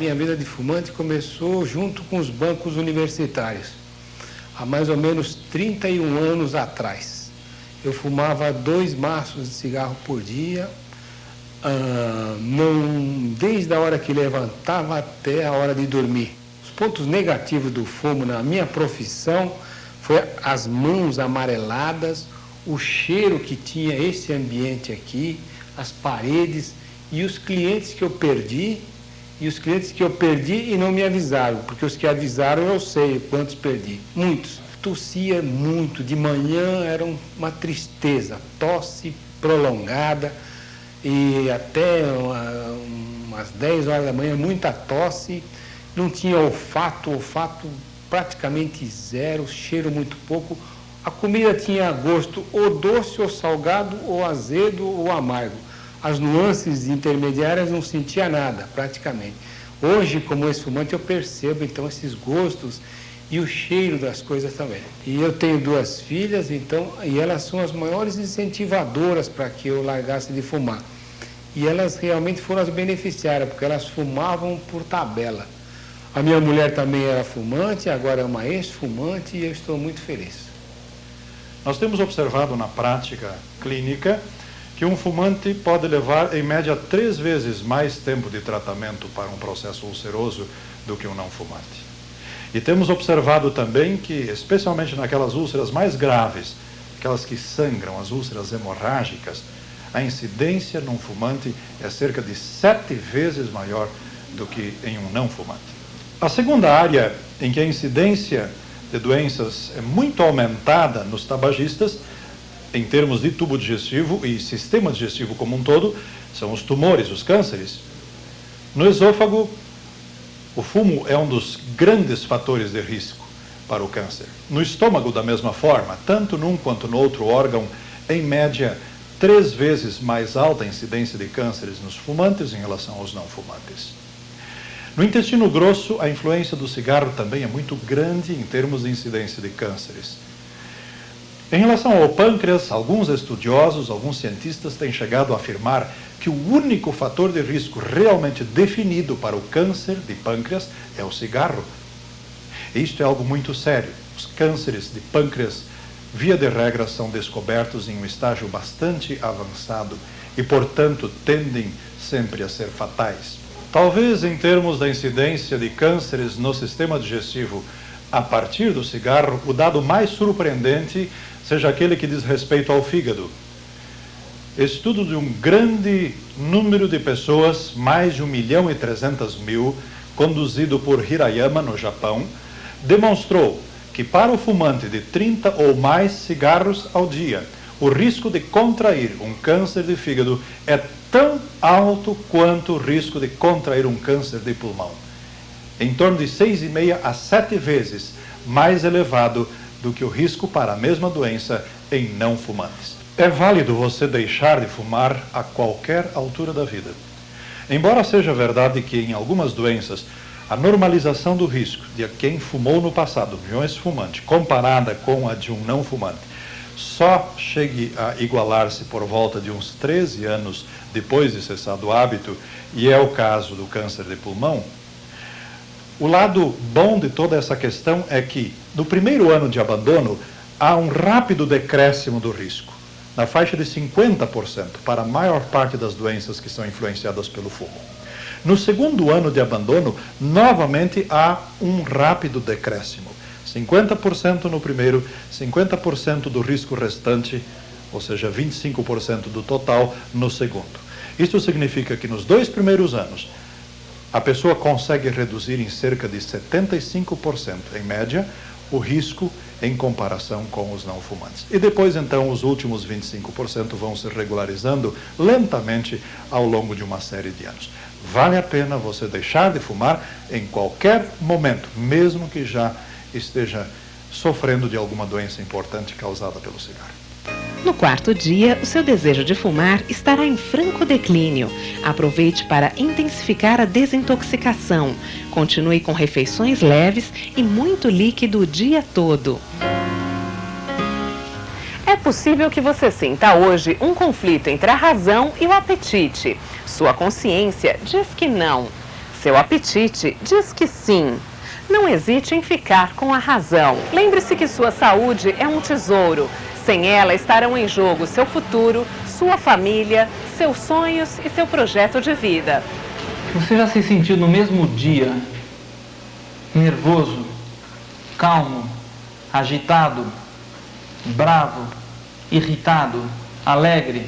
minha vida de fumante começou junto com os bancos universitários, há mais ou menos 31 anos atrás. Eu fumava 2 maços de cigarro por dia, desde a hora que levantava até a hora de dormir. Os pontos negativos do fumo na minha profissão foi as mãos amareladas, o cheiro que tinha esse ambiente aqui, as paredes e os clientes que eu perdi, e não me avisaram, porque os que avisaram eu sei quantos perdi, muitos. Tossia muito, de manhã era uma tristeza, tosse prolongada e até umas 10 horas da manhã muita tosse, não tinha olfato praticamente zero, cheiro muito pouco. A comida tinha gosto ou doce ou salgado ou azedo ou amargo. As nuances intermediárias não sentia nada, praticamente. Hoje, como ex-fumante, eu percebo então esses gostos e o cheiro das coisas também. E eu tenho 2 filhas, então, e elas são as maiores incentivadoras para que eu largasse de fumar. E elas realmente foram as beneficiárias, porque elas fumavam por tabela. A minha mulher também era fumante, agora é uma ex-fumante e eu estou muito feliz. Nós temos observado na prática clínica que um fumante pode levar, em média, 3 vezes mais tempo de tratamento para um processo ulceroso do que um não fumante. E temos observado também que, especialmente naquelas úlceras mais graves, aquelas que sangram, as úlceras hemorrágicas, a incidência num fumante é cerca de 7 vezes maior do que em um não fumante. A segunda área em que a incidência de doenças é muito aumentada nos tabagistas, em termos de tubo digestivo e sistema digestivo como um todo, são os tumores, os cânceres. No esôfago, o fumo é um dos grandes fatores de risco para o câncer. No estômago, da mesma forma, tanto num quanto no outro órgão, em média, 3 vezes mais alta a incidência de cânceres nos fumantes em relação aos não fumantes. No intestino grosso, a influência do cigarro também é muito grande em termos de incidência de cânceres. Em relação ao pâncreas, alguns estudiosos, alguns cientistas têm chegado a afirmar que o único fator de risco realmente definido para o câncer de pâncreas é o cigarro. E isto é algo muito sério. Os cânceres de pâncreas, via de regra, são descobertos em um estágio bastante avançado e, portanto, tendem sempre a ser fatais. Talvez, em termos da incidência de cânceres no sistema digestivo a partir do cigarro, o dado mais surpreendente seja aquele que diz respeito ao fígado. Estudo de um grande número de pessoas, mais de 1.300.000, conduzido por Hirayama, no Japão, demonstrou que para o fumante de 30 ou mais cigarros ao dia, o risco de contrair um câncer de fígado é tão alto quanto o risco de contrair um câncer de pulmão. Em torno de 6,5 a 7 vezes mais elevado do que o risco para a mesma doença em não fumantes. É válido você deixar de fumar a qualquer altura da vida. Embora seja verdade que em algumas doenças a normalização do risco de quem fumou no passado, de um ex-fumante, comparada com a de um não fumante, só chegue a igualar-se por volta de uns 13 anos depois de cessado o hábito, e é o caso do câncer de pulmão, o lado bom de toda essa questão é que, no primeiro ano de abandono, há um rápido decréscimo do risco, na faixa de 50% para a maior parte das doenças que são influenciadas pelo fumo. No segundo ano de abandono, novamente há um rápido decréscimo. 50% no primeiro, 50% do risco restante, ou seja, 25% do total no segundo. Isso significa que nos 2 primeiros anos, a pessoa consegue reduzir em cerca de 75%, em média, o risco em comparação com os não fumantes. E depois, então, os últimos 25% vão se regularizando lentamente ao longo de uma série de anos. Vale a pena você deixar de fumar em qualquer momento, mesmo que já esteja sofrendo de alguma doença importante causada pelo cigarro. No 4º dia, o seu desejo de fumar estará em franco declínio. Aproveite para intensificar a desintoxicação. Continue com refeições leves e muito líquido o dia todo. É possível que você sinta hoje um conflito entre a razão e o apetite. Sua consciência diz que não. seu apetite diz que sim. Não hesite em ficar com a razão. Lembre-se que sua saúde é um tesouro. Sem ela estarão em jogo seu futuro, sua família, seus sonhos e seu projeto de vida. Você já se sentiu no mesmo dia nervoso, calmo, agitado, bravo, irritado, alegre?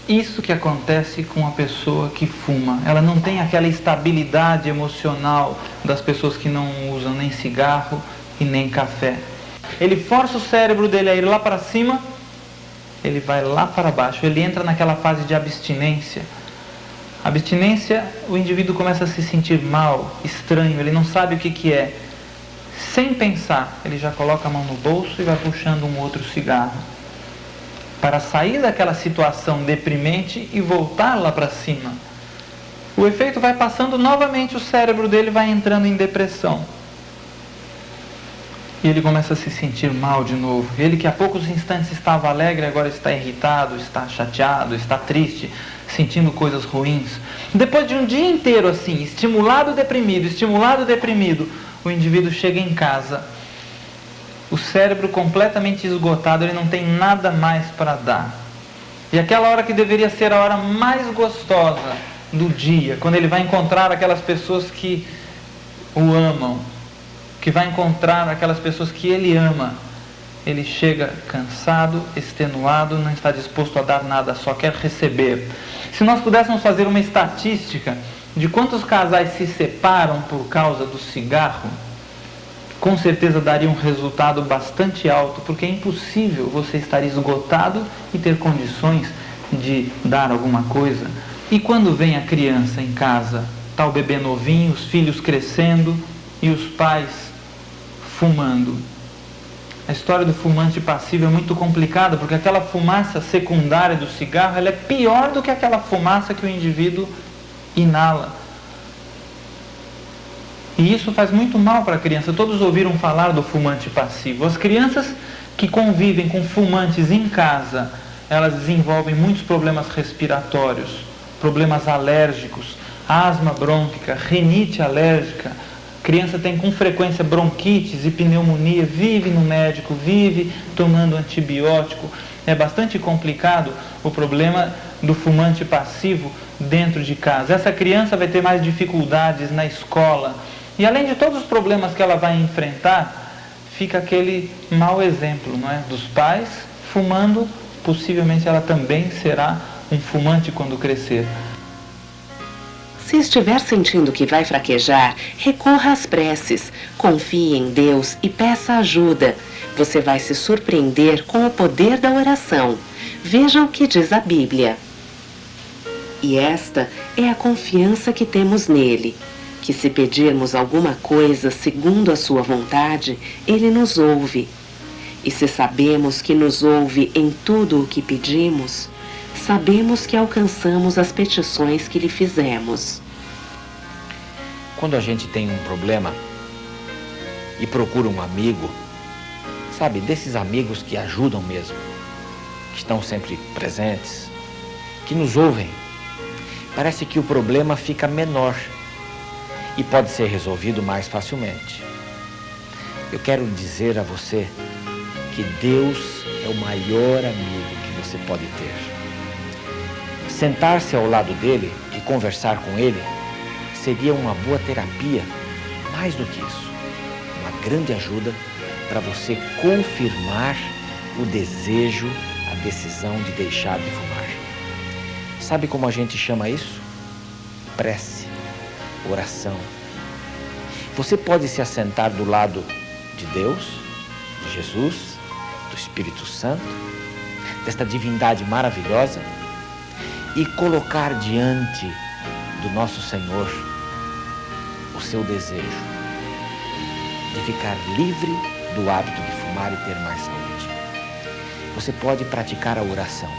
Isso que acontece com a pessoa que fuma. Ela não tem aquela estabilidade emocional das pessoas que não usam nem cigarro e nem café. Ele força o cérebro dele a ir lá para cima, ele vai lá para baixo, ele entra naquela fase de abstinência. Abstinência, o indivíduo começa a se sentir mal, estranho, ele não sabe o que é. Sem pensar, ele já coloca a mão no bolso e vai puxando um outro cigarro, para sair daquela situação deprimente e voltar lá para cima. O efeito vai passando novamente, o cérebro dele vai entrando em depressão. E ele começa a se sentir mal de novo. Ele que há poucos instantes estava alegre, agora está irritado, está chateado, está triste, sentindo coisas ruins. Depois de um dia inteiro assim, estimulado, deprimido, o indivíduo chega em casa, o cérebro completamente esgotado, ele não tem nada mais para dar. E aquela hora que deveria ser a hora mais gostosa do dia, quando ele vai encontrar aquelas pessoas que o amam, que vai encontrar aquelas pessoas que ele ama, ele chega cansado, extenuado, não está disposto a dar nada, só quer receber. Se nós pudéssemos fazer uma estatística de quantos casais se separam por causa do cigarro, com certeza daria um resultado bastante alto, porque é impossível você estar esgotado e ter condições de dar alguma coisa. E quando vem a criança em casa, está o bebê novinho, os filhos crescendo e os pais fumando. A história do fumante passivo é muito complicada, porque aquela fumaça secundária do cigarro, ela é pior do que aquela fumaça que o indivíduo inala. E isso faz muito mal para a criança. Todos ouviram falar do fumante passivo. As crianças que convivem com fumantes em casa, elas desenvolvem muitos problemas respiratórios, problemas alérgicos, asma brônquica, rinite alérgica. A criança tem com frequência bronquites e pneumonia, vive no médico, vive tomando antibiótico. É bastante complicado o problema do fumante passivo dentro de casa. Essa criança vai ter mais dificuldades na escola. E além de todos os problemas que ela vai enfrentar, fica aquele mau exemplo, não é? Dos pais fumando. Possivelmente ela também será um fumante quando crescer. Se estiver sentindo que vai fraquejar, recorra às preces, confie em Deus e peça ajuda. Você vai se surpreender com o poder da oração. Veja o que diz a Bíblia. E esta é a confiança que temos nele, que se pedirmos alguma coisa segundo a sua vontade, ele nos ouve. E se sabemos que nos ouve em tudo o que pedimos, sabemos que alcançamos as petições que lhe fizemos. Quando a gente tem um problema e procura um amigo, sabe, desses amigos que ajudam mesmo, que estão sempre presentes, que nos ouvem, parece que o problema fica menor e pode ser resolvido mais facilmente. Eu quero dizer a você que Deus é o maior amigo que você pode ter. Sentar-se ao lado dele e conversar com ele seria uma boa terapia, mais do que isso, uma grande ajuda para você confirmar o desejo, a decisão de deixar de fumar. Sabe como a gente chama isso? Prece, oração. Você pode se assentar do lado de Deus, de Jesus, do Espírito Santo, desta divindade maravilhosa, e colocar diante do nosso Senhor o seu desejo de ficar livre do hábito de fumar e ter mais saúde. Você pode praticar a oração.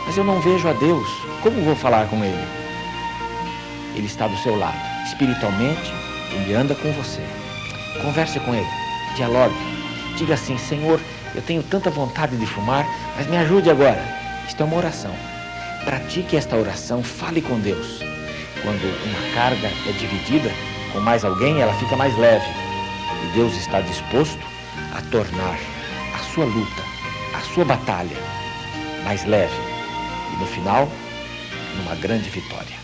Mas eu não vejo a Deus, como vou falar com Ele? Ele está do seu lado, espiritualmente, Ele anda com você. Converse com Ele, dialogue, diga assim: Senhor, eu tenho tanta vontade de fumar, mas me ajude agora. Isto é uma oração. Pratique esta oração, fale com Deus. Quando uma carga é dividida com mais alguém, ela fica mais leve. E Deus está disposto a tornar a sua luta, a sua batalha mais leve. E no final, numa grande vitória.